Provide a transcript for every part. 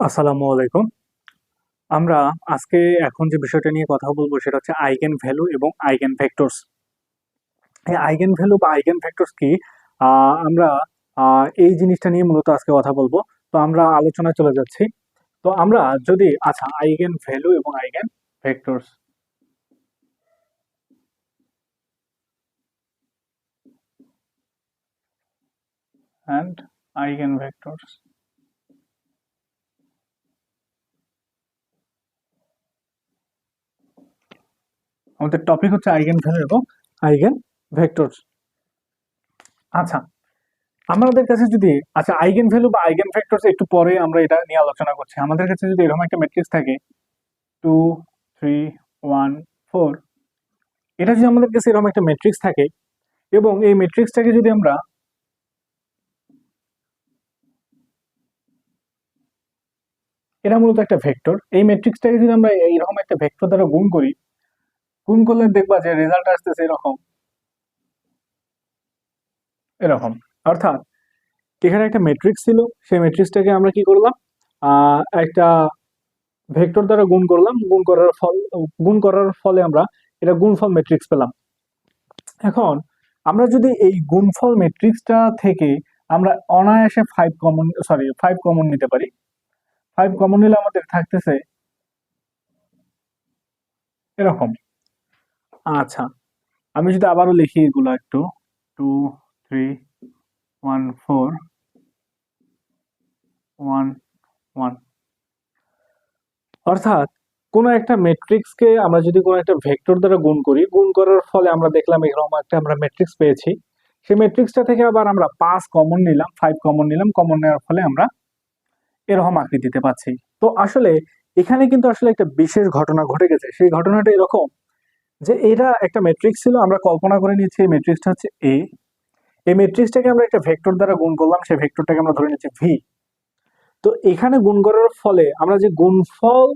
আসসালামু আলাইকুম। আমরা আজকে এখন যে বিষয়টা নিয়ে কথা বলবো সেটা হচ্ছে আইগেন ভ্যালু এবং আইগেন ভেক্টরস। এই আইগেন ভ্যালু বা আইগেন ভেক্টরস কি? আমরা এই জিনিসটা নিয়ে মূলত আজকে কথা বলবো। তো আমরা আলোচনায় চলে যাচ্ছি। তো আমরা যদি আইগেন ভ্যালু এবং eigen vectors and eigen vectors, আমাদের টপিক হচ্ছে আইগেন ভ্যালু এবং আইগেন ভেক্টরস। আচ্ছা, আমাদের কাছে যদি আইগেন ভ্যালু বা আইগেন ভেক্টরস একটু পরে আমরা এটা নিয়ে আলোচনা করছি। আমাদের কাছে যদি এরকম একটা ম্যাট্রিক্স থাকে 2 3 1 4, এটা যদি আমাদের কাছে এরকম একটা ম্যাট্রিক্স থাকে এবং এই ম্যাট্রিক্সটাকে যদি আমরা এটা মূলত একটা ভেক্টর, এই ম্যাট্রিক্সটাকে যদি আমরা এইরকম একটা ভেক্টর দ্বারা গুণ করি, গুণ করলে দেখবা যে রেজাল্ট আসতেছে এরকম এরকম। অর্থাৎ এখানে একটা ম্যাট্রিক্স ছিল, সেই ম্যাট্রিক্সটাকে আমরা কি করলাম, একটা ভেক্টর দ্বারা গুণ করলাম, গুণ করার ফলে আমরা এটা গুণফল ম্যাট্রিক্স পেলাম। এখন আমরা যদি এই গুণফল ম্যাট্রিক্সটা থেকে আমরা অনায়াসে 5 কমন নিতে পারি। 5 কমন নিলে আমাদের থাকতেছে এরকম। আচ্ছা, আমি যদি আবারও লিখি এগুলো একটু, 2 3 1 4 1 1, অর্থাৎ কোনো একটা ম্যাট্রিক্সকে আমরা যদি কোনো একটা ভেক্টর দ্বারা গুণ করি, গুণ করার ফলে আমরা দেখলাম এরকম একটা আমরা ম্যাট্রিক্স পেয়েছি। সেই ম্যাট্রিক্সটা থেকে আবার আমরা 5 কমন নিলাম, 5 কমন নিলাম, কমন নেওয়ার ফলে আমরা এরকম আকৃতিতে পাচ্ছি। তো আসলে এখানে কিন্তু আসলে একটা বিশেষ ঘটনা ঘটে গেছে। সেই ঘটনাটা এরকম যে এটা একটা ম্যাট্রিক্স ছিল, আমরা কল্পনা করে নিয়েছি এই ম্যাট্রিক্সটা হচ্ছে এ। এই ম্যাট্রিক্সটাকে আমরা একটা ভেক্টর দ্বারা গুণ করলাম, সেই ভেক্টরটাকে আমরা ধরে নিচ্ছি ভি। তো এখানে গুণ করার ফলে আমরা যে গুণফল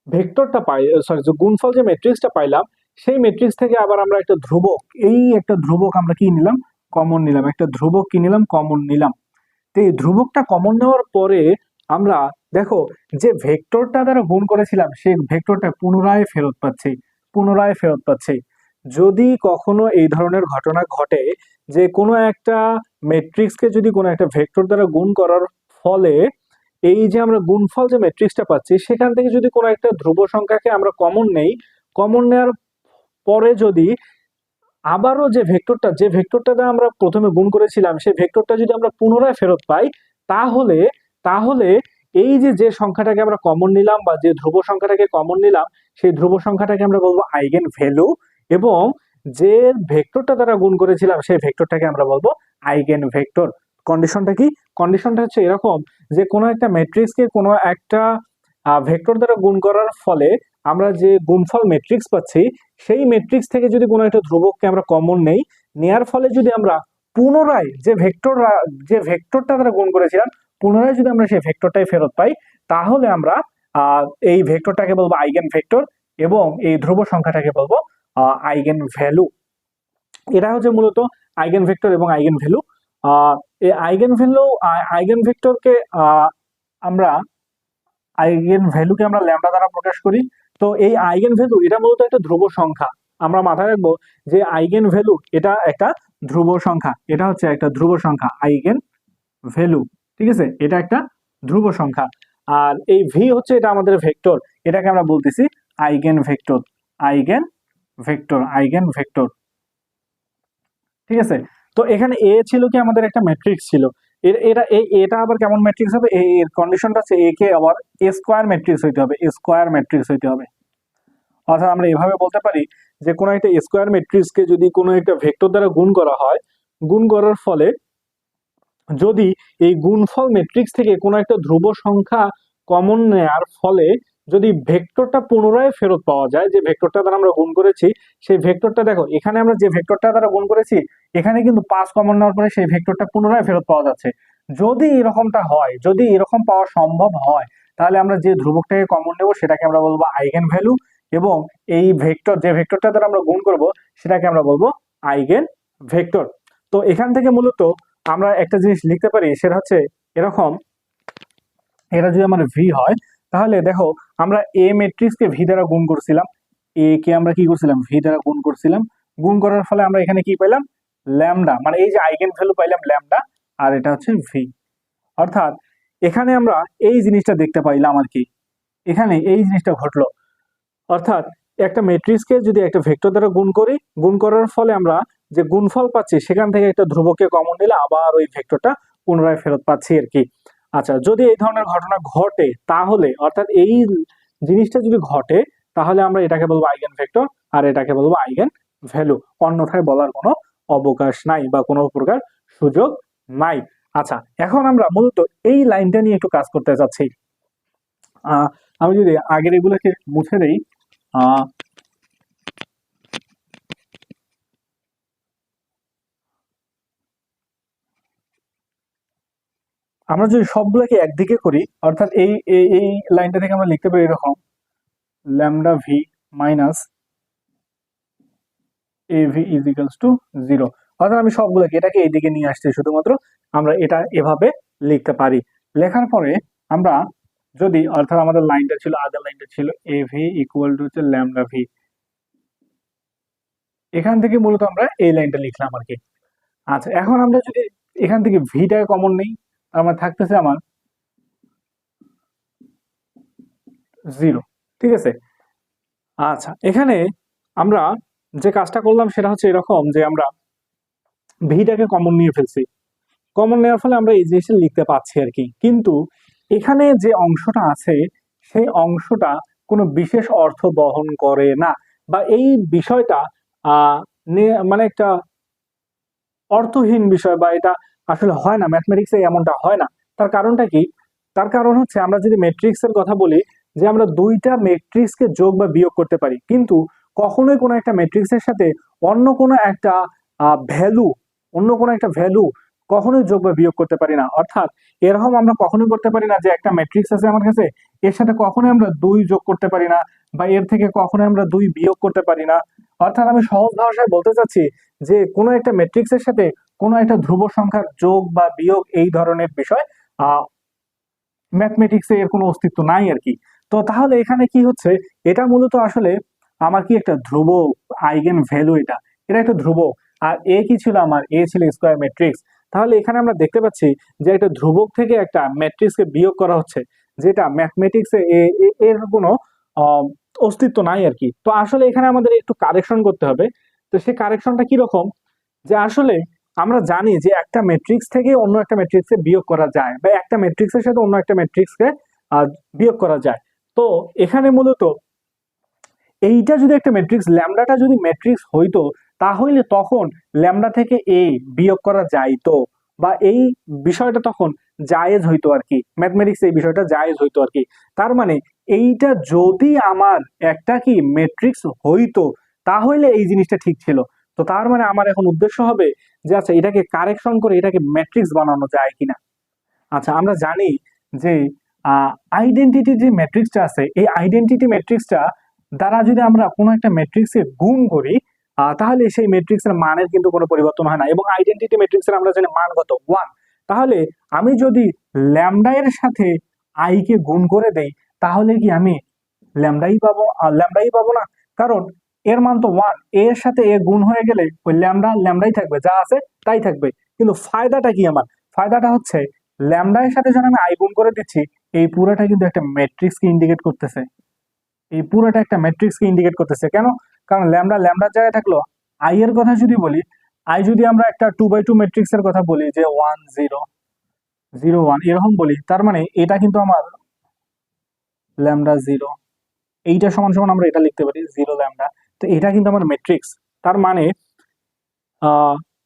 ভেক্টরটা পাই, যে গুণফল যে ম্যাট্রিক্সটা পাইলাম, সেই ম্যাট্রিক্স থেকে আবার আমরা একটা ধ্রুবক, এই একটা ধ্রুবক আমরা কি নিলাম, কমন নিলাম। একটা ধ্রুবক কি নিলাম, কমন নিলাম। তো এই ধ্রুবকটা কমন নেওয়ার পরে আমরা দেখো যে ভেক্টরটা দ্বারা গুণ করেছিলাম সেই ভেক্টরটা পুনরায় ফেরত পাচ্ছি। যদি কখনো এই ধরনের ঘটনা ঘটে যে কোনো একটা ম্যাট্রিক্সকে যদি কোনো একটা ভেক্টর দ্বারা গুণ করার ফলে এই যে আমরা গুণফল যে ম্যাট্রিক্সটা পাচ্ছি সেখান থেকে যদি কোনো একটা ধ্রুব সংখ্যাকে আমরা কমন নেই, কমন নেওয়ার পরে যদি আবারও যে ভেক্টরটা দ্বারা আমরা প্রথমে গুণ করেছিলাম সেই ভেক্টরটা যদি আমরা পুনরায় ফেরত পাই, তাহলে তাহলে এই যে সংখ্যাটাকে আমরা কমন নিলাম বা যে ধ্রুব সংখ্যাটাকে কমন নিলাম, সেই ধ্রুব সংখ্যাটাকে আমরা বলবো আইগেন ভ্যালু, এবং যে ভেক্টরটা দ্বারা গুণ করেছিলাম সেই ভেক্টরটাকে আমরা বলবো আইগেন ভেক্টর। কন্ডিশনটা কি? কন্ডিশনটা হচ্ছে এরকম যে কোনো একটা ম্যাট্রিক্সকে কোনো একটা ভেক্টর দ্বারা গুণ করার ফলে আমরা যে গুণফল ম্যাট্রিক্স পাচ্ছি সেই ম্যাট্রিক্স থেকে যদি কোনো একটা ধ্রুবককে আমরা কমন নেই, নেয়ার ফলে যদি আমরা পুনরায় যে ভেক্টরটা দ্বারা গুণ করেছিলাম পুনরায় যদি আমরা সেই ভেক্টরটাই ফেরত পাই, তাহলে আমরা এই ভেক্টরটাকে বলবো আইগেন ভেক্টর এবং এই ধ্রুব সংখ্যাটাকে বলবো আইগেন ভ্যালু। এটা হচ্ছে মূলত আইগেন ভেক্টর এবং আইগেন ভ্যালু। এই আইগেন ভেক্টরকে আমরা আইগেন ভ্যালুকে আমরা ল্যামডা দ্বারা প্রকাশ করি। তো এই আইগেন ভ্যালু এটা মূলত একটা ধ্রুব সংখ্যা। আমরা মাথায় রাখবো যে আইগেন ভ্যালু এটা একটা ধ্রুব সংখ্যা, এটা হচ্ছে একটা ধ্রুব সংখ্যা আইগেন ভ্যালু। ঠিক আছে, এটা একটা ধ্রুব সংখ্যা। আর এই ভি হচ্ছে এটা আমাদের ভেক্টর, এটাকে আমরা বলতেছি eigen vector. Eigen eigen vector. ঠিক আছে, তো এখানে এ ছিল কি আমাদের একটা ম্যাট্রিক্স ছিল। এটা আবার কেমন ম্যাট্রিক্স হবে, এর কন্ডিশনটা হচ্ছে এ কে আবার এ স্কোয়ার ম্যাট্রিক্স হইতে হবে, এ স্কোয়ার ম্যাট্রিক্স হইতে হবে। অর্থাৎ আমরা এভাবে বলতে পারি যে কোনো একটা স্কোয়ার ম্যাট্রিক্সকে যদি কোনো একটা ভেক্টর দ্বারা গুণ করা হয়, গুণ করার ফলে যদি এই গুণফল ম্যাট্রিক্স থেকে কোনো একটা ধ্রুব সংখ্যা কমন নেয়ার ফলে যদি ভেক্টরটা পুনরায় ফেরত পাওয়া যায়, যে ভেক্টরটা দ্বারা আমরা গুণ করেছি সেই ভেক্টরটা, দেখো এখানে আমরা যে ভেক্টরটা দ্বারা গুণ করেছি এখানে কিন্তু 5 কমন নেওয়ার পরে সেই ভেক্টরটা পুনরায় ফেরত পাওয়া যাচ্ছে। যদি এরকমটা হয়, যদি এরকম পাওয়া সম্ভব হয়, তাহলে আমরা যে ধ্রুবকটাকে কমন নেব সেটাকে আমরা বলবো আইগেন ভ্যালু, এবং এই যে ভেক্টরটা দ্বারা আমরা গুণ করব সেটাকে আমরা বলবো আইগেন ভেক্টর। তো এখান থেকে মূলত আমরা একটা জিনিস লিখতে পারি, সেটা হচ্ছে এরকম এটা যদি আমার ভি হয়, তাহলে দেখো আমরা এ ম্যাট্রিক্সকে ভি দ্বারা গুণ করছিলাম, এ কে আমরা কি করছিলাম ভি দ্বারা গুণ করছিলাম, গুণ করার ফলে আমরা এখানে কি পাইলাম ল্যামডা, মানে এই যে আইগেন ভ্যালু পাইলাম ল্যামডা, আর এটা হচ্ছে ভি। অর্থাৎ এখানে আমরা এই জিনিসটা দেখতে পাইলাম আর কি, এখানে এই জিনিসটা ঘটলো। অর্থাৎ একটা ম্যাট্রিক্সকে যদি একটা ভেক্টর দ্বারা গুণ করি, গুণ করার ফলে আমরা যে গুণফল পাচ্ছি সেখান থেকে একটা ধ্রুবককে কমন নিলে আবার ওই ভেক্টরটা পুনরায় ফেরত পাচ্ছি আর কি। আচ্ছা, যদি এই ধরনের ঘটনা ঘটে তাহলে, অর্থাৎ এই জিনিসটা যদি ঘটে, তাহলে আমরা এটাকে বলবো আইগেন ভেক্টর আর এটাকে বলবো আইগেন ভ্যালু, অন্যথায় বলার কোনো অবকাশ নাই বা কোনো প্রকার সুযোগ নাই। আচ্ছা, এখন আমরা মূলত এই লাইনটা নিয়ে একটু কাজ করতে যাচ্ছি। আমি যদি আগের এগুলোকে মুছে দেই, আমরা যদি সবগুলোকে একদিকে করি, অর্থাৎ এই এই লাইনটা থেকে আমরা লিখতে পারি এরকম lambda V minus A V is equals to 0। অর্থাৎ আমি সবগুলোকে এটাকে এইদিকে নিয়ে আসছি, শুধুমাত্র আমরা এটা এভাবে লিখতে পারি। লেখার পরে আমরা যদি, অর্থাৎ আমাদের লাইনটা ছিল, আগের লাইনটা ছিল এ ভি ইকুয়াল টু হচ্ছে ল্যামডা ভি, এখান থেকে মূলত আমরা এই লাইনটা লিখলাম আর কি। আচ্ছা, এখন আমরা যদি এখান থেকে ভিটাকে কমন নেই, আমার থাকতেছে আমার 0, ঠিক আছে। আচ্ছা, এখানে আমরা যে কাজটা করলাম সেটা হচ্ছে এরকম যে আমরা ভিটাকে কমন নিয়ে ফেলছি, কমন নেওয়ার ফলে আমরা এই জিনিসটা লিখতে পাচ্ছি আর কি। কিন্তু এখানে যে অংশটা আছে সেই অংশটা কোনো বিশেষ অর্থ বহন করে না, বা এই বিষয়টা মানে একটা অর্থহীন বিষয়, বা এটা আসলে হয় না, ম্যাথমেটিক্সে এমনটা হয় না। তার কারণটা কি? তার কারণ হচ্ছে আমরা যদি ম্যাট্রিক্সের কথা বলি, যে আমরা দুইটা ম্যাট্রিক্সকে যোগ বা বিয়োগ করতে পারি, কিন্তু কখনোই কোনো একটা ম্যাট্রিক্সের সাথে অন্য কোনো একটা ভ্যালু, অন্য কোনো একটা ভ্যালু কখনোই যোগ বা বিয়োগ করতে পারি না। অর্থাৎ এরকম আমরা কখনোই করতে পারি না যে একটা ম্যাট্রিক্স আছে আমার কাছে, এর সাথে কখনোই আমরা 2 যোগ করতে পারি না, বা এর থেকে কখনোই আমরা 2 বিয়োগ করতে পারি না। অর্থাৎ আমি সহজ ভাষায় বলতে চাচ্ছি যে কোনো একটা ম্যাট্রিক্সের সাথে কোনো একটা ধ্রুব সংখ্যার যোগ বা বিয়োগ এই ধরনের বিষয় ম্যাথমেটিক্সে এর কোনো অস্তিত্ব নাই আর কি। তো তাহলে এখানে কি হচ্ছে, এটা মূলত আসলে আমার কি একটা ধ্রুব আইগেন ভ্যালু, এটা এটা একটা ধ্রুব। আর এ কি ছিল আমার, এ ছিল স্কয়ার ম্যাট্রিক্স। তাহলে এখানে আমরা দেখতে পাচ্ছি যে একটা ধ্রুবক থেকে একটা ম্যাট্রিক্সকে বিয়োগ করা হচ্ছে, যেটা ম্যাথমেটিক্সে এর কোনো অস্তিত্ব নাই আর কি। তো আসলে এখানে আমাদের একটু কারেকশন করতে হবে। তো সেই কারেকশনটা কি রকম, যে আসলে আমরা জানি যে একটা ম্যাট্রিক্স থেকে অন্য একটা ম্যাট্রিক্সে বিয়োগ করা যায়, বা একটা ম্যাট্রিক্সের সাথে অন্য একটা ম্যাট্রিক্সকে বিয়োগ করা যায়। তো এখানে মূলত এইটা যদি একটা ম্যাট্রিক্স, ল্যামডাটা যদি ম্যাট্রিক্স হইতো, তাহলে তখন ল্যামডা থেকে এ বিয়োগ করা যাইতো, বা এই বিষয়টা তখন জায়েজ হইতো আর কি, ম্যাথমেটিক্স এই বিষয়টা জায়েজ হইতো আর কি। তার মানে এইটা যদি আমার একটা কি ম্যাট্রিক্স হইতো, তাহলে এই জিনিসটা ঠিক ছিল। তো তার মানে আমার এখন উদ্দেশ্য হবে যে আচ্ছা, এটাকে কারেকশন করে এটাকে ম্যাট্রিক্স বানানো যায় কিনা। আচ্ছা, আমরা জানি যে আইডেন্টিটি যে ম্যাট্রিক্সটা আছে, এই আইডেন্টিটি ম্যাট্রিক্সটা দ্বারা যদি আমরা কোনো একটা ম্যাট্রিক্সে গুণ করি, তাহলে সেই ম্যাট্রিক্সের মানের কিন্তু কোনো পরিবর্তন হয় না, এবং আইডেন্টিটি ম্যাট্রিক্সের আমরা জানি মান কত 1। তাহলে আমি যদি ল্যামডা এর সাথে আই কে গুণ করে দেই, তাহলে কি আমি ল্যামডাই পাবো না? কারণ এর মান তো 1, এর সাথে এ গুণ হয়ে গেলে ওই ল্যামডাই থাকবে, যা আছে তাই থাকবে। কিন্তু ফায়দাটা কি আমার? ফায়দাটা হচ্ছে ল্যামডা এর সাথে যখন আমি আই গুণ করে দিচ্ছি, এই পুরোটা কিন্তু একটা ম্যাট্রিক্সকে ইন্ডিকেট করতেছে, এই পুরোটা একটা ম্যাট্রিক্সকে ইন্ডিকেট করতেছে। কেন? কারণ ল্যামডার জায়গায় থাকলো। আই এর কথা যদি বলি, আই যদি আমরা একটা 2x2 ম্যাট্রিক্সের কথা বলি, যে 1 0 0 1 এরকম বলি, তার মানে এটা কিন্তু আমার ল্যামডা 0, এইটা সমান সমান আমরা এটা লিখতে পারি 0 ল্যামডা। তো এটা কিন্তু আমার ম্যাট্রিক্স। তার মানে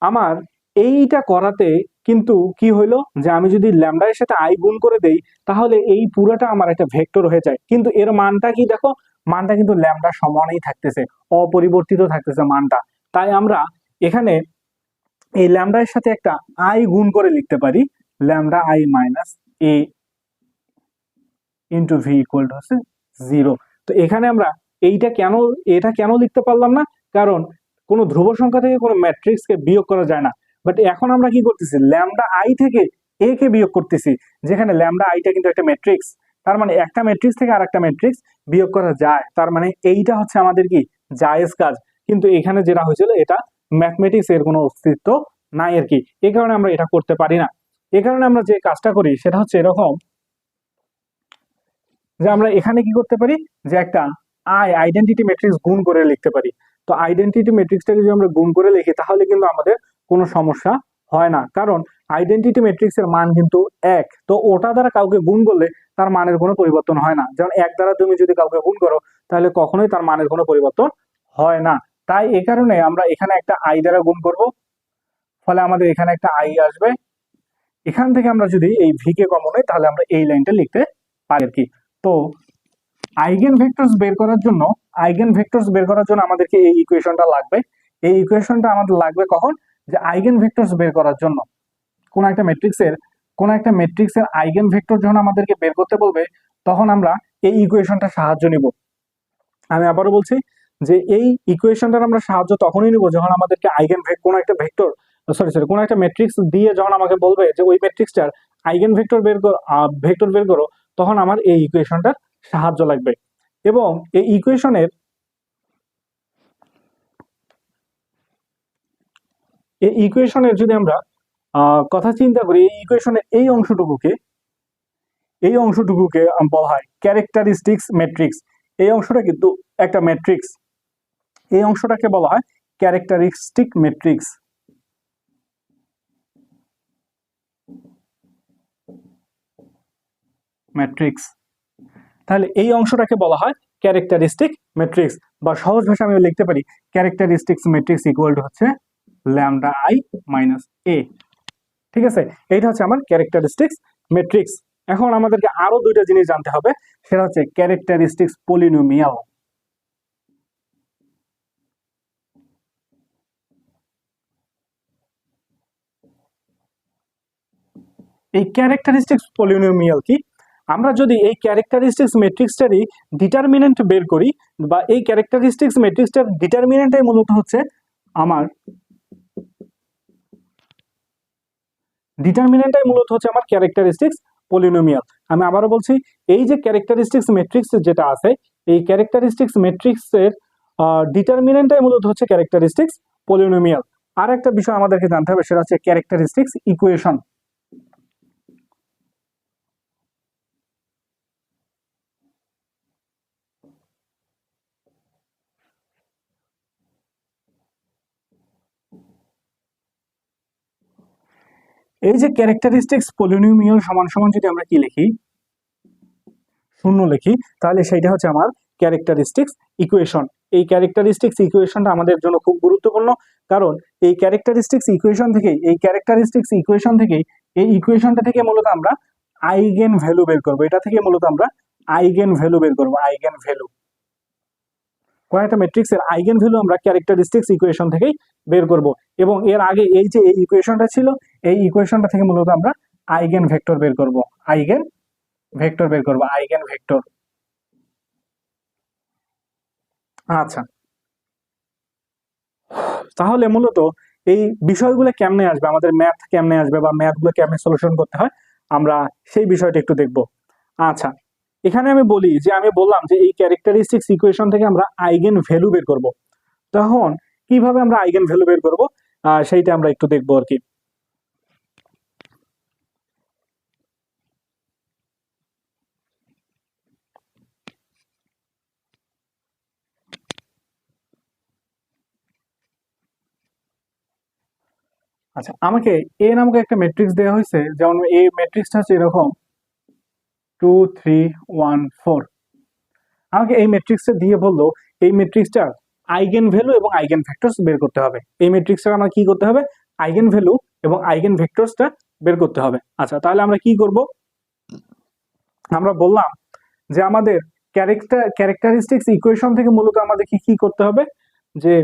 আমার এইটা করাতে কিন্তু কি হইলো, যে আমি যদি ল্যামডা এর সাথে আই গুণ করে দেই, তাহলে এই পুরোটা আমার একটা ভেক্টর হয়ে যায়। কিন্তু এর মানটা কি দেখো, মানটা কিন্তু ল্যামডা সমানই থাকতেছে, অপরিবর্তিত থাকতেছে মানটা। তাই আমরা এখানে এই ল্যামডা এর সাথে একটা আই গুণ করে লিখতে পারি, lambda I minus A into V equal to হচ্ছে 0। তো এখানে আমরা এটা কেন লিখতে পারলাম না? কারণ কোনো ধ্রুব সংখ্যা থেকে কোনো ম্যাট্রিক্সকে বিয়োগ করা যায় না। বাট এখন আমরা কি করতেছি, ল্যামডা আই থেকে এ কে বিয়োগ করতেছি, যেখানে ল্যামডা আইটা কিন্তু একটা ম্যাট্রিক্স, তার মানে একটা ম্যাট্রিক্স থেকে আরেকটা ম্যাট্রিক্স বিয়োগ করা যায়, তার মানে এইটা হচ্ছে আমাদের কি জায়েজ কাজ। কিন্তু এখানে যেটা হয়েছিল এটা ম্যাথমেটিক্স এর কোনো অস্তিত্ব নাই আর কি, এই কারণে আমরা এটা করতে পারি না। এই কারণে আমরা যে কাজটা করি সেটা হচ্ছে এরকম, যে আমরা এখানে কি করতে পারি, যে একটা আইডেন্টিটি ম্যাট্রিক্স গুণ করে লিখতে পারি। তো আইডেন্টিটি ম্যাট্রিক্সটাকে যদি আমরা গুণ করে লিখি তাহলে কিন্তু আমাদের কোনো সমস্যা হয় না, কারণ আইডেন্টিটি ম্যাট্রিক্সের মান কিন্তু এক, তো ওটা দ্বারা কাউকে গুণ করলে তার মানের কোনো পরিবর্তন হয় না। যেমন এক দ্বারা তুমি যদি কাউকে গুণ করো তাহলে কখনোই তার মানের কোনো পরিবর্তন হয় না। তাই এই কারণে আমরা এখানে একটা আই দ্বারা গুণ করব, ফলে আমাদের এখানে একটা আই আসবে। এখান থেকে আমরা যদি এই ভি কে কমন হয় তাহলে আমরা এই লাইনটা লিখতে পারি আর কি। তো আইগেন ভেক্টরস বের করার জন্য আমাদেরকে এই ইকুয়েশনটা লাগবে। এই ইকুয়েশনটা আমাদের লাগবে কখন, যে আইগেন ভেক্টরস বের করার জন্য। কোন একটা ম্যাট্রিক্সের আইগেন ভেক্টর যখন আমাদেরকে বের করতে বলবে তখন আমরা এই ইকুয়েশনটা সাহায্য নিব। আমি আবারও বলছি যে এই ইকুয়েশনটার আমরা সাহায্য তখনই নিব যখন আমাদেরকে কোনো একটা ম্যাট্রিক্স দিয়ে যখন আমাকে বলবে যে ওই ম্যাট্রিক্সটার আইগেন ভেক্টর বের করো, তখন আমার এই ইকুয়েশনটার সাহায্য লাগবে। এবং এই ইকুয়েশনের যদি আমরা কথা চিন্তা করি, এই ইকুয়েশনের এই অংশটুকুকে বলা হয় ক্যারেক্টারিস্টিক্স ম্যাট্রিক্স। এই অংশটা কিন্তু একটা ম্যাট্রিক্স, এই অংশটাকে বলা হয় ক্যারেক্টারিস্টিক ম্যাট্রিক্স। তাহলে এই অংশটাকে বলা হয় ক্যারেক্টারিস্টিক ম্যাট্রিক্স, বা সহজ ভাষা আমি লিখতে পারি ক্যারেক্টারিস্টিক্স ম্যাট্রিক্স ইকুয়াল টু হচ্ছে ল্যামডা আই মাইনাস এ। ঠিক আছে, এইটা হচ্ছে আমার ক্যারেক্টারিস্টিক্স ম্যাট্রিক্স। এখন আমাদেরকে আরো দুইটা জিনিস জানতে হবে, সেটা হচ্ছে ক্যারেক্টারিস্টিক্স পলিনোমিয়াল। এই ক্যারেক্টারিস্টিক্স পলিনোমিয়াল কি, আমরা যদি এই ক্যারেক্টারিস্টিক্স ম্যাট্রিক্সটারই ডিটারমিনেন্ট বের করি, বা এই ক্যারেক্টারিস্টিক্স ম্যাট্রিক্সটার ডিটারমিনেন্টটাই মূলত হচ্ছে আমার ক্যারেক্টারিস্টিক্স পলিনোমিয়াল। আমি আবারও বলছি, এই যে ক্যারেক্টারিস্টিক্স ম্যাট্রিক্স যেটা আছে, এই ক্যারেক্টারিস্টিক্স ম্যাট্রিক্সের ডিটারমিনেন্টটাই মূলত হচ্ছে ক্যারেক্টারিস্টিক্স পলিনোমিয়াল। আর একটা বিষয় আমাদেরকে জানতে হবে, সেটা হচ্ছে ক্যারেক্টারিস্টিক্স ইকুয়েশন। এই যে ক্যারেক্টারিস্টিক্স পলিনোমিয়াল সমান সমান যদি আমরা কি লিখি, শূন্য লিখি, তাহলে সেইটা হচ্ছে আমার ক্যারেক্টারিস্টিক্স ইকুয়েশন। এই ক্যারেক্টারিস্টিক্স ইকুয়েশনটা আমাদের জন্য খুব গুরুত্বপূর্ণ, কারণ এই ক্যারেক্টারিস্টিক্স ইকুয়েশন থেকে এই ইকুয়েশনটা থেকে মূলত আমরা আইগেন ভ্যালু বের করবো। এটা থেকে মূলত আমরা আইগেন ভ্যালু বের করবো, আইগেন ভ্যালু। কোন একটা ম্যাট্রিক্সের আইগেন ভ্যালু আমরা ক্যারেক্টারিস্টিক্স ইকুয়েশন থেকেই বের করব। এবং এর আগে এই যে এই ইকুয়েশনটা ছিল, এই ইকুয়েশনটা থেকে মূলত আমরা আইগেন ভেক্টর বের করব, আইগেন ভেক্টর। আচ্ছা, তাহলে মূলত এই বিষয়গুলো কেমনে আসবে, আমাদের ম্যাথ কেমনে আসবে বা ম্যাথগুলো কেমনে সলিউশন করতে হয়, আমরা সেই বিষয়টা একটু দেখব। আচ্ছা, এখানে আমি বললাম যে এই ক্যারেক্টারিস্টিক্স ইকুয়েশন থেকে আমরা আইগেন ভ্যালু বের করব। তখন কিভাবে আমরা আইগেন ভ্যালু বের করব সেইটা আমরা একটু দেখবো আর কি। আচ্ছা, আমাকে এ নামক একটা ম্যাট্রিক্স দেওয়া হয়েছে, যেমন এই ম্যাট্রিক্সটা হচ্ছে এরকম 2 3 1 4। আমাকে এই ম্যাট্রিক্সটা দিয়ে বললো এই ম্যাট্রিক্সটার আইগেন ভ্যালু এবং আইগেন ভেক্টরস বের করতে হবে। এই ম্যাট্রিক্সটার আমরা কি করতে হবে, আইগেন ভ্যালু এবং আইগেন ভেক্টরসটা বের করতে হবে। আচ্ছা, তাহলে আমরা কি করব, আমরা বললাম যে আমাদের ক্যারেক্টারিস্টিক্স ইকুয়েশন থেকে মূলত আমাদের কি করতে হবে, যে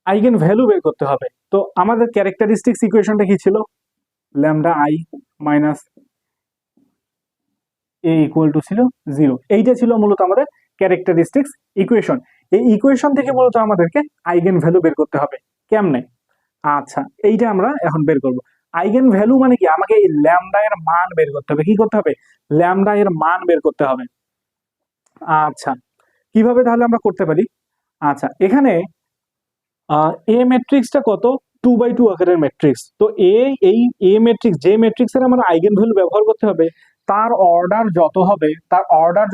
আইগেন ভ্যালু বের করতে হবে। তো আমাদের ক্যারেক্টারিস্টিক্স ইকুয়েশনটা কি ছিল, lambda I minus A equal to ছিল 0। এইটা ছিল মূলত আমাদের ক্যারেক্টারিস্টিক্স ইকুয়েশন। এই ইকুয়েশন থেকে মূলত আমাদেরকে আইগেন ভ্যালু বের করতে হবে। কেমনে? আচ্ছা, এইটা আমরা এখন বের করব। আইগেন ভ্যালু মানে কি, আমাকে এই ল্যামডা এর মান বের করতে হবে। কি করতে হবে? ল্যামডা এর মান বের করতে হবে। আচ্ছা, কিভাবে তাহলে আমরা করতে পারি? আচ্ছা, এখানে এ ম্যাট্রিক্সটা কত? 2/2 আকারের ম্যাট্রিক্স। তো এই এ ম্যাট্রিক্স, যে ম্যাট্রিক্সের আমার আইগেন ভ্যালু ব্যবহার করতে হবে, তার অর্ডার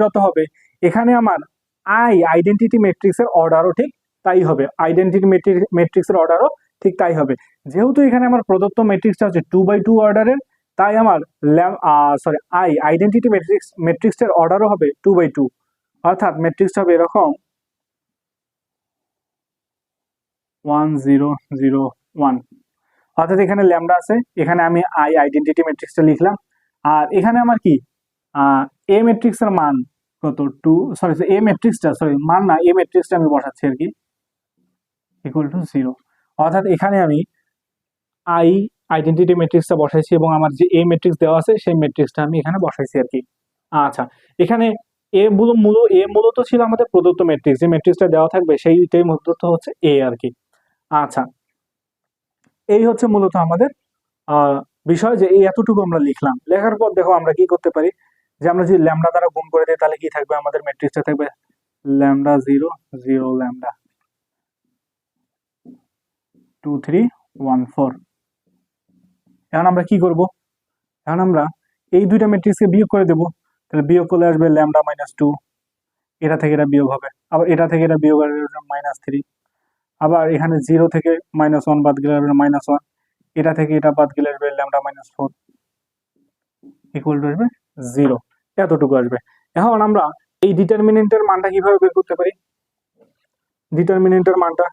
যত হবে, এখানে আমার আইডেন্টিটি ম্যাট্রিক্সের অর্ডারও ঠিক তাই হবে। আইডেন্টিটি ম্যাট্রিক্সের অর্ডারও ঠিক তাই হবে। যেহেতু এখানে আমার প্রদত্ত ম্যাট্রিক্সটা হচ্ছে 2/2 অর্ডারের, তাই আমার আইডেন্টিটি ম্যাট্রিক্সের অর্ডারও হবে 2/2। অর্থাৎ ম্যাট্রিক্সটা হবে এরকম 1 0 0 1। অর্থাৎ এখানে ল্যামডা আছে, এখানে আমি আইডেন্টিটি ম্যাট্রিক্সটা লিখলাম, আর এখানে আমার কি এ ম্যাট্রিক্সের মান কত? 2, সরি এ ম্যাট্রিক্সটা, সরি মান না, এ ম্যাট্রিক্সটা আমি বসাচ্ছি আর কি, ইকুয়াল টু 0। অর্থাৎ এখানে আমি আইডেন্টিটি ম্যাট্রিক্সটা বসাইছি এবং আমার যে এ ম্যাট্রিক্স দেওয়া আছে সেই ম্যাট্রিক্সটা আমি এখানে বসাইছি আর কি। আচ্ছা, এখানে মূলত ছিল আমাদের প্রদত্ত ম্যাট্রিক্স, যে ম্যাট্রিক্সটা দেওয়া থাকবে সেইটাই মূলত হচ্ছে এ আর কি। আচ্ছা, এই হচ্ছে মূলত আমাদের বিষয়, যে এই এতটুকু আমরা লিখলাম। লেখার পর দেখো আমরা কি করতে পারি, যে আমরা যদি ল্যামডা দ্বারা গুণ করে দিই তাহলে কি থাকবে? আমাদের ম্যাট্রিক্সটা থাকবে ল্যামডা 0 0 ল্যামডা 2 3 1 4। এখন আমরা কি করব? এখন আমরা এই দুইটা ম্যাট্রিক্সকে বিয়োগ করে দেব। তাহলে বিয়োগ করলে আসবে ল্যামডা -2, এটা থেকে এটা বিয়োগ হবে, আবার এটা থেকে এটা বিয়োগ হবে -3, আবার এখানে 0 থেকে -1 বাদ গেলে আসবে -1, এটা থেকে এটা বাদ গেলে আসবে ল্যামডা -4 ইকুয়াল টু আসবে 0। এতটুকু আসবে। এখন আমরা এই ডিটারমিনেন্টের মানটা কিভাবে বের করতে পারি? ডিটারমিনেন্টের মানটা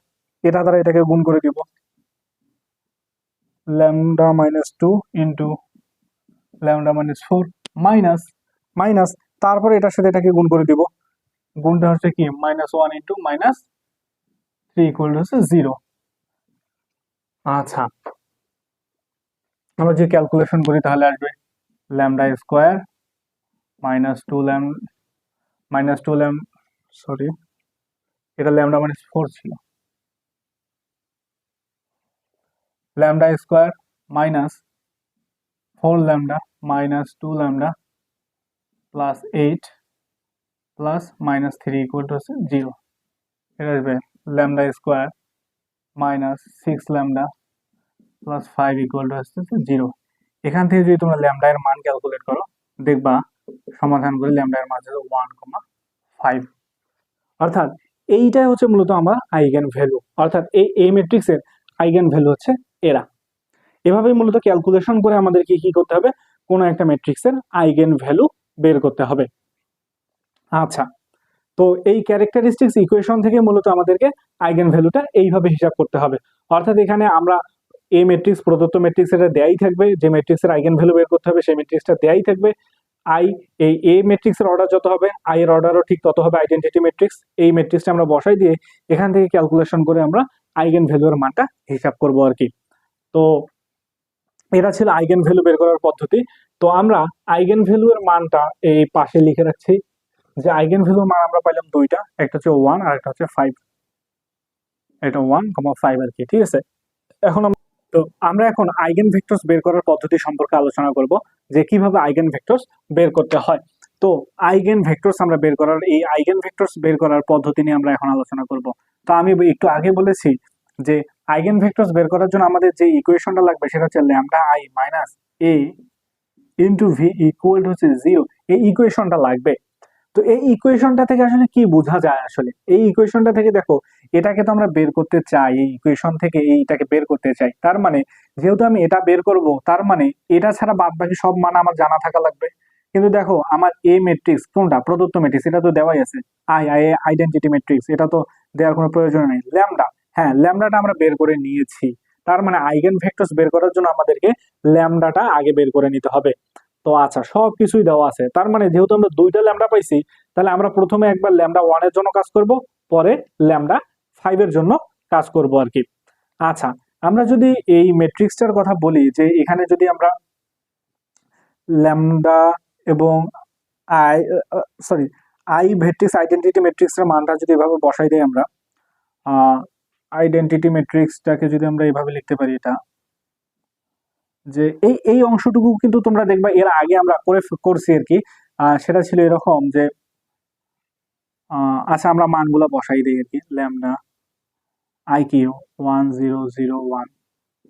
এটা দ্বারা এটাকে গুণ করে দিব, ল্যামডা -2 ইন্টু ল্যামডা -4 মাইনাস তারপরে এটার সাথে এটাকে গুণ করে দিব, গুণটা হচ্ছে কি -1 ইন্টু -3 ইকুয়াল টু হচ্ছে 0। আচ্ছা, আমরা যদি ক্যালকুলেশন করি তাহলে আসবে ল্যামডা স্কোয়ার -2 সরি এটা ল্যামডা -4 ছিল, lambda square -4 lambda -2 lambda plus 8 plus -3 equal to হচ্ছে 0। এটা আসবে lambda square -6 lambda plus 5 equal to হচ্ছে 0। এখান থেকে যদি তোমরা ল্যামডা এর মান ক্যালকুলেট করো, দেখবা সমাধান করে ল্যামডা এর মান হচ্ছে 1,5। অর্থাৎ এইটাই হচ্ছে মূলত আমার আইগেন ভ্যালু, অর্থাৎ এই ম্যাট্রিক্সের আইগেন ভ্যালু হচ্ছে এরা। এভাবেই মূলত ক্যালকুলেশন করে আমাদেরকে কি করতে হবে? কোনো একটা ম্যাট্রিক্সের আইগেন ভ্যালু বের করতে হবে। আচ্ছা, তো এই ক্যারেক্টারিস্টিক্স ইকুয়েশন থেকে মূলত আমাদেরকে আইগেন ভ্যালুটা এইভাবে হিসাব করতে হবে। অর্থাৎ এখানে আমরা এ ম্যাট্রিক্স, প্রদত্ত ম্যাট্রিক্স এটা দেয়াই থাকবে, যে ম্যাট্রিক্সের আইগেন ভ্যালু বের করতে হবে সেই ম্যাট্রিক্সটা দেয়াই থাকবে। এই এ ম্যাট্রিক্সের অর্ডার যত হবে, আই এর অর্ডারও ঠিক তত হবে আইডেন্টিটি ম্যাট্রিক্স। এই ম্যাট্রিক্সটা আমরা বসাই দিয়ে এখান থেকে ক্যালকুলেশন করে আমরা আইগেন ভ্যালুর মানটা হিসাব করব আর কি। তো এটা ছিল আইগেন ভ্যালু বের করার পদ্ধতি। তো আমরা আইগেন ভ্যালু এর মানটা এই পাশে লিখে রাখছি, যে আইগেন ভ্যালুর মান আমরা পাইলাম দুইটা, একটা হচ্ছে 1 আর একটা হচ্ছে 5। এটা 1,5 আর কি, ঠিক আছে। এখন আমরা এখন আইগেন ভেক্টরস বের করার পদ্ধতি সম্পর্কে আলোচনা করব, যে কিভাবে আইগেন ভেক্টরস বের করতে হয়। তো আইগেন ভেক্টরস আমরা বের করার, এই আইগেন ভেক্টরস বের করার পদ্ধতি নিয়ে আমরা এখন আলোচনা করব। তো আমি একটু আগে বলেছি যে আইগেন ভেক্টরস বের করার জন্য আমাদের যে ইকুয়েশনটা লাগবে সেটা হচ্ছে lambda I minus A into V equal to হচ্ছে 0। এই ইকুয়েশনটা লাগবে। তো এই ইকুয়েশনটা থেকে আসলে কি বোঝা যায়? আসলে এই ইকুয়েশনটা থেকে দেখো, এটাকে তো আমরা বের করতে চাই, এই ইকুয়েশন থেকে এইটাকে বের করতে চাই। তার মানে যেহেতু আমি এটা বের করব, তার মানে এটা ছাড়া বাদ বাকি সব মান আমার জানা থাকা লাগবে। কিন্তু দেখো আমার এ ম্যাট্রিক্স কোনটা? প্রদত্ত ম্যাট্রিক্স, এটা তো দেওয়াই আছে। আইডেন্টিটি ম্যাট্রিক্স, এটা তো দেওয়ার কোনো প্রয়োজন নেই। ল্যামডা, হ্যাঁ ল্যামডাটা আমরা বের করে নিয়েছি। তার মানে আইগেন ভেক্টরস বের করার জন্য আমাদেরকে ল্যামডাটা আগে বের করে নিতে হবে। তো আচ্ছা, সবকিছুই দেওয়া আছে। তার মানে যেহেতু আমরা দুইটা ল্যামডা পাইছি, তাহলে আমরা প্রথমে একবার ল্যামডা 1 এর জন্য কাজ করব, পরে ল্যামডা 5 এর জন্য কাজ করব আর কি। আচ্ছা, আমরা যদি এই ম্যাট্রিক্সটার কথা বলি, যে এখানে যদি আমরা ল্যামডা এবং আই ভেক্টরস আইডেন্টিটি ম্যাট্রিক্সের মানটা যদি এভাবে বসাই দেই, আমরা আইডেন্টিটি ম্যাট্রিক্সটাকে যদি আমরা এভাবে লিখতে পারি, এটা যে এই এই অংশটুকু কিন্তু তোমরা দেখবা এর আগে আমরা করছি আর কি। সেটা ছিল এরকম যে আচ্ছা আমরা মানগুলো বসাই দিই আর কি। ল্যামডা আই কিউ 1001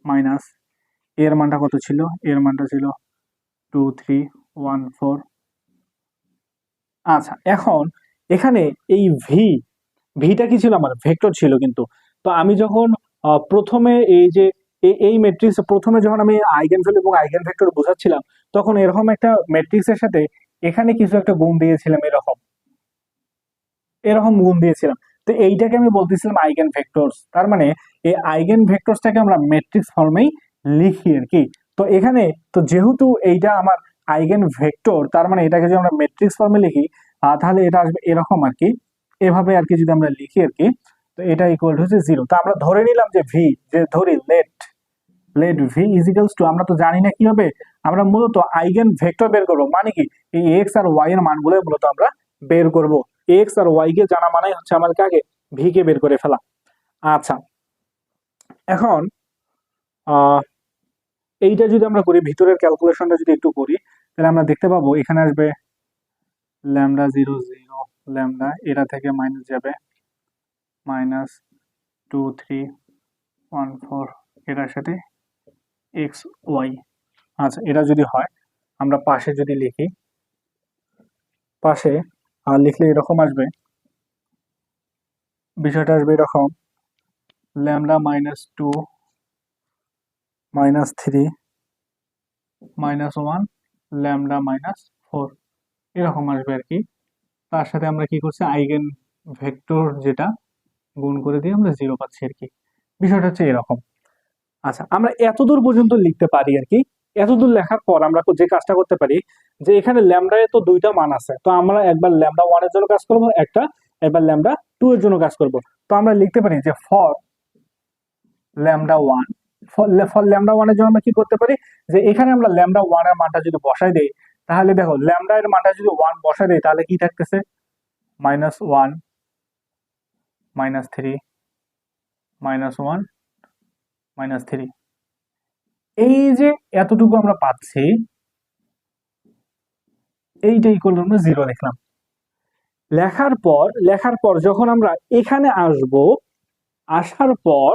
মাইনাস এর মানটা কত ছিল, এর মানটা ছিল 2314। আচ্ছা এখন এখানে এই ভিটা কি ছিল, আমার ভেক্টর ছিল কিন্তু। তো আমি যখন প্রথমে এই যে এই ম্যাট্রিক্স প্রথমে যখন আমি আইগেন ভ্যালু এবং আইগেন ভেক্টর বোঝাচ্ছিলাম, তখন এরকম একটা ম্যাট্রিক্সের সাথে এখানে কিছু একটা গুণ দিয়েছিলাম, এরকম এরকম গুণ দিয়েছিলাম। তো এইটাকে আমি বলতেছিলাম আইগেন ভেক্টরস। তার মানে এই আইগেন ভেক্টরসটাকে আমরা ম্যাট্রিক্স ফর্মেই লিখি আর কি। তো এখানে তো যেহেতু এইটা আমার আইগেন ভেক্টর, তার মানে এটাকে যদি আমরা ম্যাট্রিক্স ফর্মে লিখি তাহলে এটা আসবে এরকম আর কি, এভাবে আর কি যদি আমরা লিখি আর কি। তো এটা ইকুয়াল টু হচ্ছে 0। তো আমরা ধরে নিলাম যে ভি, যে ধরি লেট ভি ইজিক্যালস টু, আমরা তো জানি না কি হবে, আমরা মূলত আইগেন ভেক্টর বের করবো। মানে কি এই এক্স আর ওয়াই এর মানগুলো মূলত আমরা বের করব। এক্স আর ওয়াই কে জানা মানে হচ্ছে আমাদেরকে আগে ভি কে বের করে ফেলা। আচ্ছা এখন এইটা যদি আমরা করি, ভিতরের ক্যালকুলেশনটা যদি একটু করি, তাহলে আমরা দেখতে পাবো এখানে আসবে ল্যামডা 0 ল্যামডা, এটা থেকে মাইনাস যাবে -2314 এটার সাথে এক্স ওয়াই। আচ্ছা এটা যদি হয়, আমরা পাশে যদি লিখি, পাশে লিখলে এরকম আসবে, বিষয়টা আসবে এরকম ল্যামডা -2 -3 -1 ল্যামডা -4 এরকম আসবে আর কি। তার সাথে আমরা কি করছি, আইগেন ভেক্টর যেটা গুণ করে দিয়ে আমরা 0 পাচ্ছি আর কি। বিষয়টা হচ্ছে এরকম। আচ্ছা আমরা এতদূর পর্যন্ত লিখতে পারি আর কি। এতদূর লেখার পর আমরা যে কাজটা করতে পারি, যে এখানে ল্যামডায় তো দুইটা মান আছে, তো আমরা একবার ল্যামডা 1 এর জন্য কাজ করব, একবার ল্যামডা 2 এর জন্য কাজ করব। তো আমরা লিখতে পারি যে ফর ল্যামডা 1, ফর ল্যামডা 1 এর জন্য আমরা কি করতে পারি, যে এখানে আমরা ল্যামডা 1 এর মানটা যদি বসাই দেই, তাহলে দেখো ল্যামডা এর মানটা যদি 1 বসাই দেই, তাহলে কি থাকতেছে -1 -3 -1 -3। এই যে এতটুকু আমরা পাচ্ছি, এইটা ইকুয়াল টু আমরা 0 লিখলাম। লেখার পর যখন আমরা এখানে আসব, আসার পর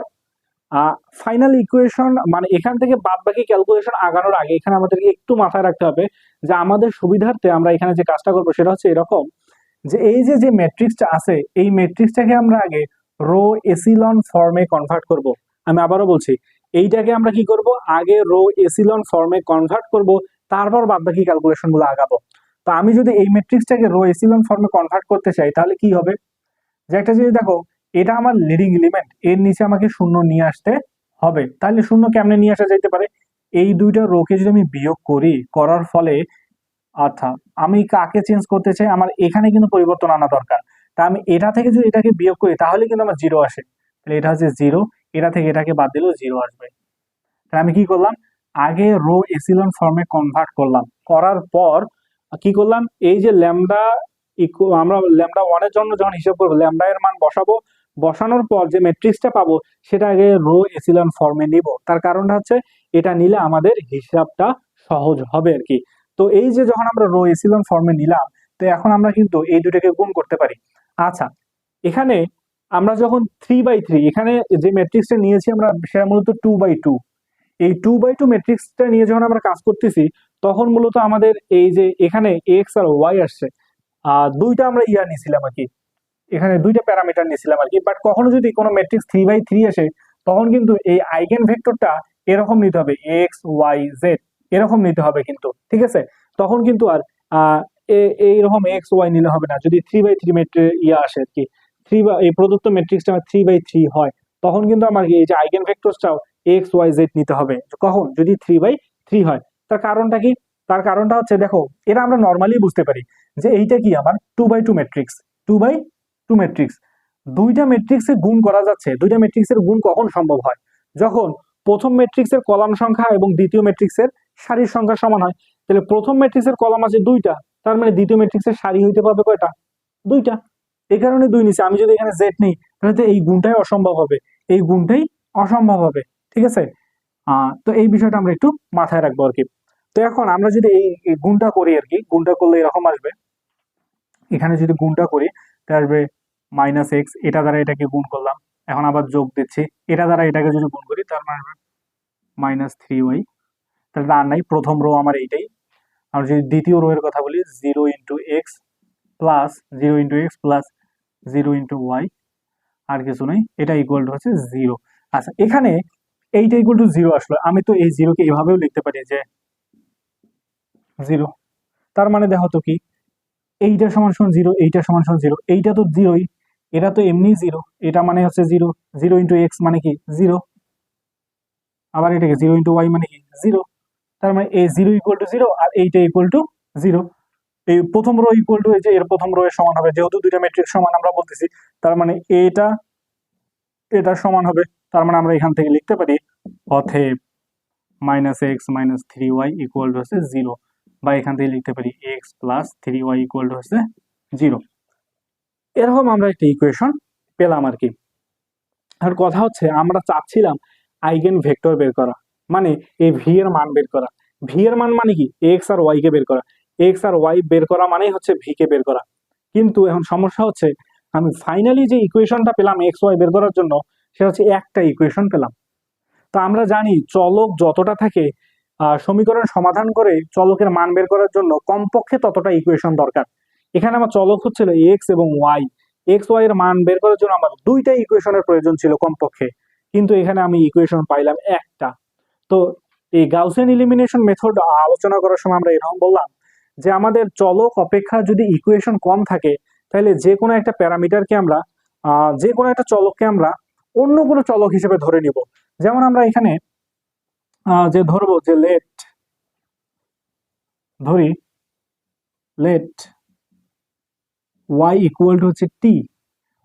ফাইনাল ইকুয়েশন মানে এখান থেকে বাদ বাকি ক্যালকুলেশন আগানোর আগে এখানে আমাদেরকে একটু মাথায় রাখতে হবে যে আমাদের সুবিধার্থে আমরা এখানে যে কাজটা করবো সেটা হচ্ছে এরকম, যে এই যে ম্যাট্রিক্সটা আছে, এই ম্যাট্রিক্সটাকে আমরা আগে রো এসিলন ফর্মে কনভার্ট করব। আমি আবারও বলছি, এইটাকে আমরা কি করব, আগে রো এসিলন ফর্মে কনভার্ট করব, তারপর বাদ বাকি ক্যালকুলেশন গুলো আগাবো। তো আমি যদি এই ম্যাট্রিক্সটাকে রো এসিলন ফর্মে কনভার্ট করতে চাই, তাহলে কি হবে, যে একটা জিনিস দেখো, এটা আমার লিডিং এলিমেন্ট, এর নিচে আমাকে শূন্য নিয়ে আসতে হবে। তাহলে শূন্য কেমনে নিয়ে আসা যাইতে পারে, এই দুইটা রোকে যদি আমি বিয়োগ করি, করার ফলে অর্থাৎ আমি কাকে চেঞ্জ করতে চাই, আমার এখানে কিন্তু পরিবর্তন আনা দরকার। তা আমি এটা থেকে যদি এটাকে বিয়োগ করি, তাহলে কিন্তু আমার 0 আসে। তাহলে এটা হচ্ছে 0, এটা থেকে এটাকে বাদ দিলেও 0 আসবে। তাহলে আমি কি করলাম, আগে রো এসিলন ফর্মে কনভার্ট করলাম, করার পর কি করলাম, এই যে ল্যামডা আমরা ল্যামডা 1 এর জন্য যখন হিসাব করবো, ল্যামডা এর মান বসাবো, বসানোর পর যে ম্যাট্রিক্সটা পাবো সেটা আগে রো এসিলন ফর্মে নিব। তার কারণটা হচ্ছে এটা নিলে আমাদের হিসাবটা সহজ হবে আর কি। তো এই যে যখন আমরা রো এসিলন ফর্মে নিলাম, তো এখন আমরা কিন্তু এই দুটাকে গুণ করতে পারি। আচ্ছা এখানে আমরা যখন 3/3 এখানে যে ম্যাট্রিক্সটা নিয়েছি আমরা, সেটা মূলত 2/2। এই 2/2 ম্যাট্রিক্সটা নিয়ে যখন আমরা কাজ করতেছি, তখন মূলত আমাদের এই যে এখানে এক্স আর ওয়াই আসছে, দুইটা আমরা নিয়েছিলাম আর কি, এখানে দুইটা প্যারামিটার নিয়েছিলাম আর কি। বাট কখনো যদি কোনো ম্যাট্রিক্স 3/3 আসে, তখন কিন্তু এই আইগেন ভেক্টরটা এরকম নিতে হবে, এক্স ওয়াই জেড এরকম নিতে হবে কিন্তু, ঠিক আছে। তখন কিন্তু আর এইরকম এক্স ওয়াই নিলে হবে না। যদি 3/3 আসে আর কি, এই প্রদত্ত ম্যাট্রিক্সটা 3/3 হয়, তখন কিন্তু আমার এই যে আইগেন ভেক্টরসটাও এক্স ওয়াই জেড নিতে হবে। কখন, যদি 3/3 হয়। তার কারণটা কি, তার কারণটা হচ্ছে দেখো, এটা আমরা নর্মালি বুঝতে পারি যে এইটা কি আমার 2/2 ম্যাট্রিক্স, 2/2 ম্যাট্রিক্স, দুইটা ম্যাট্রিক্সে গুণ করা যাচ্ছে। দুইটা ম্যাট্রিক্সের গুণ কখন সম্ভব হয়, যখন প্রথম ম্যাট্রিক্সের কলাম সংখ্যা এবং দ্বিতীয় ম্যাট্রিক্সের সারির সংখ্যা সমান হয়। তাহলে প্রথম ম্যাট্রিক্সের কলাম আছে দুইটা, তার মানে দ্বিতীয় ম্যাট্রিক্সের সারি হইতে পারবে কয়টা, দুইটা। এই কারণে 2 নিচে। আমি যদি এখানে জেড নেই, তাহলে তো এই গুণটাই অসম্ভব হবে, এই গুণটাই অসম্ভব হবে, ঠিক আছে। তো এই বিষয়টা আমরা একটু মাথায় রাখবো আর কি। তো এখন আমরা যদি এই গুণটা করি আর কি, গুণটা করলে এরকম আসবে, এখানে যদি গুণটা করি তাহলে আসবে মাইনাস এক্স, এটা দ্বারা এটাকে গুণ করলাম, এখন আবার যোগ দিচ্ছি, এটা দ্বারা এটাকে যদি গুণ করি তার মানে আসবে মাইনাস থ্রি ওয়াই। তাহলে আর নাই, প্রথম রো আমার এইটাই। আর যদি দ্বিতীয় রো এর কথা বলি, zero into X plus zero into Y, আর কিছু নেই, এটা ইকুয়াল টু হচ্ছে জিরো। আচ্ছা, এখানে এইটা ইকুয়াল টু জিরো আসলো, আমি তো এই জিরোকে এভাবেও লিখতে পারি যে জিরো। তার মানে দেখো তো কি, এইটা সমান সমান জিরো, এইটা সমান সমান জিরো, এইটা তো জিরোই, এটা তো এমনি জিরো, এটা মানে হচ্ছে জিরো, জিরো ইন্টু এক্স মানে কি জিরো, আবার এটাকে জিরো ইন্টু ওয়াই মানে কি জিরো। তার মানে এই জিরো ইকুয়াল টু জিরো আর এইটা ইকুয়াল টু জিরো। এই প্রথম রো ইকুয়াল টু এই যে এর প্রথম রো এর সমান হবে, যেহেতু দুইটা ম্যাট্রিক্স সমান আমরা বলতেছি, তার মানে এটা এটা সমান হবে। তার মানে আমরা এখান থেকে লিখতে পারি অতএব minus X minus three Y equal to হচ্ছে জিরো, বা এখান থেকে লিখতে পারি X plus three Y equal to হচ্ছে জিরো। এরকম আমরা একটা ইকুয়েশন পেলাম আর কি। আর কথা হচ্ছে আমরা চাচ্ছিলাম আইগেন ভেক্টর বের করা, মানে এই ভি এর মান বের করা। ভি এর মান মানে কি এক্স আর ওয়াই কে বের করা, এক্স আর ওয়াই বের করা মানেই হচ্ছে ভি কে বের করা। কিন্তু এখন সমস্যা হচ্ছে আমি ফাইনালি যে ইকুয়েশনটা পেলাম এক্স ওয়াই বের করার জন্য, সেটা হচ্ছে একটা ইকুয়েশন পেলাম। তো আমরা জানি চলক যতটা থাকে সমীকরণ সমাধান করে চলকের মান বের করার জন্য কমপক্ষে ততটা ইকুয়েশন দরকার। এখানে আমার চলক হচ্ছিল এক্স এবং ওয়াই, এক্স ওয়াই এর মান বের করার জন্য আমার দুইটা ইকুয়েশনের প্রয়োজন ছিল কমপক্ষে, কিন্তু এখানে আমি ইকুয়েশন পাইলাম একটা। তো এই গাউসিয়ান এলিমিনেশন মেথড আলোচনা করার সময় আমরা এরকম বললাম যে আমাদের চলক অপেক্ষা যদি ইকুয়েশন কম থাকে, তাহলে যে কোনো একটা প্যারামিটারকে আমরা যে কোনো একটা চলককে আমরা অন্য কোনো চলক হিসেবে ধরে নিব। যেমন আমরা এখানে যে ধরবো যে ধরি লেট ওয়াই ইকুয়াল টু হচ্ছে টি,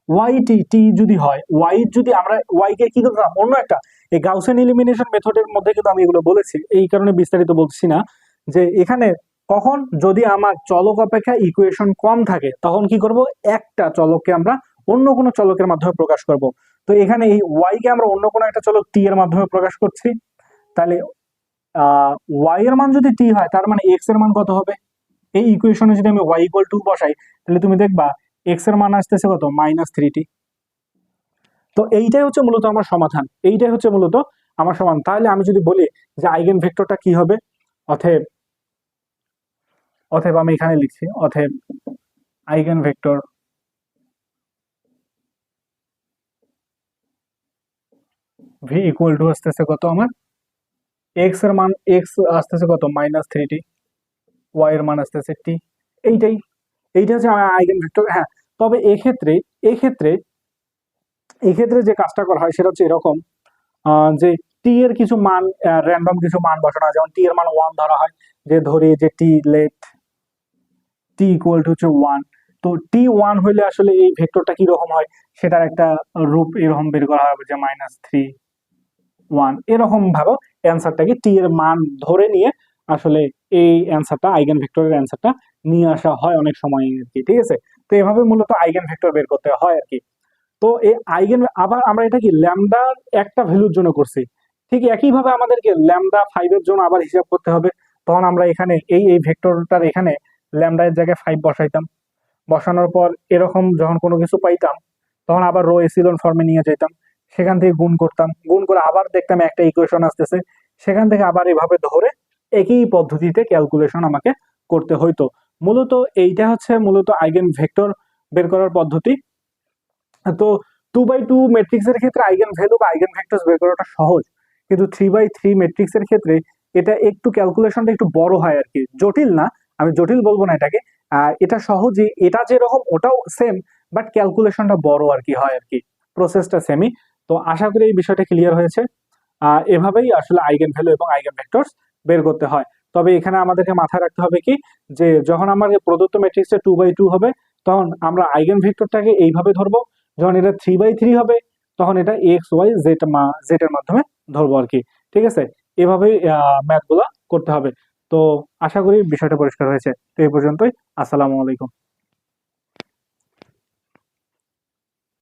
ওয়াই টি, টি যদি হয় ওয়াই, যদি আমরা ওয়াই কে কি করতাম অন্য একটা, এই গাউসিয়ান এলিমিনেশন মেথডের মধ্যে কিন্তু আমি এগুলো বলেছি, এই কারণে বিস্তারিত বলছি না। যে এখানে কখন যদি আমার চলক অপেক্ষা ইকুয়েশন কম থাকে তখন কি করব, একটা চলককে আমরা অন্য কোনো চলকের মাধ্যমে প্রকাশ করব। তো এখানে এই ওয়াই কে আমরা অন্য কোনো একটা চলক টি এর মাধ্যমে প্রকাশ করছি, তাহলে ওয়াই এর মান যদি টি হয় তার মানে এক্স এর মান কত হবে, এই ইকুয়েশনে যদি আমি ওয়াই ইকুয়াল টু বসাই তাহলে তুমি দেখবা এক্স এর মান আসতেছে কত মাইনাস থ্রি টি। তো এইটাই হচ্ছে মূলত আমার সমাধান, এইটাই হচ্ছে মূলত আমার সমাধান। তাহলে আমি যদি বলি যে আইগেন ভেক্টরটা কি হবে, অতএব অতএব আমি এখানে লিখছি অতএব eigen vector V equal to আসতেছে কত আমার, এক্স এর মান এক্স আসতেছে কত মাইনাস থ্রি টি, ওয়াই এর মান আসতেছে টি। এইটাই এইটা হচ্ছে আমার আইগেন ভেক্টর। হ্যাঁ, তবে এক্ষেত্রে এক্ষেত্রে এক্ষেত্রে যে কাজটা করা হয় সেটা হচ্ছে এরকম, যে টি এর কিছু মান র্যান্ডম কিছু মান বসানো হয়, যেমন টি এর মান ওয়ান ধরা হয়, যে ধরি যে টি লেট টি ইকুয়াল টু হচ্ছে ওয়ান। তো টি ওয়ান হইলে আসলে এই ভেক্টরটা কি রকম হয় সেটার একটা রূপ এরকম বের করা হবে যে মাইনাস থ্রি ওয়ান, এরকম ভাবে অ্যান্সারটাকে টি এর মান ধরে নিয়ে আসলে এই অ্যান্সারটা আইগেন ভেক্টরের অ্যান্সারটা নিয়ে আসা হয় অনেক সময় আর কি। ঠিক আছে, তো এভাবে মূলত আইগেন ভেক্টর বের করতে হয় আর কি। তো এই আইগেন আবার আমরা এটা কি ল্যামডা একটা ভ্যালুর জন্য করছি, ঠিক একইভাবে আমাদেরকে ল্যামডা ফাইভ এর জন্য আবার হিসাব করতে হবে। তখন আমরা এখানে এই ভেক্টরটার এখানে ল্যামডা এর জায়গায় ফাইভ বসাইতাম, বসানোর পর এরকম যখন কোনো কিছু পাইতাম তখন আবার রো এসিলন ফর্মে নিয়ে যেতাম, সেখান থেকে গুণ করতাম, গুণ করে আবার দেখতাম একটা ইকুয়েশন আসতেছে, সেখান থেকে আবার এভাবে ধরে একই পদ্ধতিতে ক্যালকুলেশন আমাকে করতে হইতো। মূলত এইটা হচ্ছে মূলত আইগেন ভেক্টর বের করার পদ্ধতি। তো টু বাই টু ম্যাট্রিক্সের ক্ষেত্রে আইগেন ভ্যালু বা আইগেন ভেক্টরস বের করাটা সহজ, কিন্তু থ্রি বাই থ্রি ম্যাট্রিক্সের ক্ষেত্রে এটা একটু ক্যালকুলেশনটা একটু বড় হয় আর কি, জটিল না, আমি জটিল বলবো না এটাকে। এটা সহজই, এটা যেরকম ওটাও সেম, বাট ক্যালকুলেশনটা বড় আর কি হয় আর কি, প্রসেসটা সেমই। তো আশা করি এই বিষয়টা ক্লিয়ার হয়েছে। এভাবেই আসলে আইগেন ভ্যালু এবং আইগেন ভেক্টরস বের করতে হয়। তবে এখানে আমাদেরকে মাথায় রাখতে হবে কি, যে যখন আমার প্রদত্ত ম্যাট্রিক্সটা টু বাই টু হবে তখন আমরা আইগেন ভেক্টরটাকে এইভাবে ধরবো, যখন এটা থ্রি বাই থ্রি হবে তখন এটা এক্স ওয়াই জেড জেড এর মাধ্যমে ধরবো আর কি। ঠিক আছে, এভাবেই ম্যাথগুলো করতে হবে। তো আশা করি বিষয়টা পরিষ্কার হয়েছে। তো এই পর্যন্তই, আসসালামু আলাইকুম।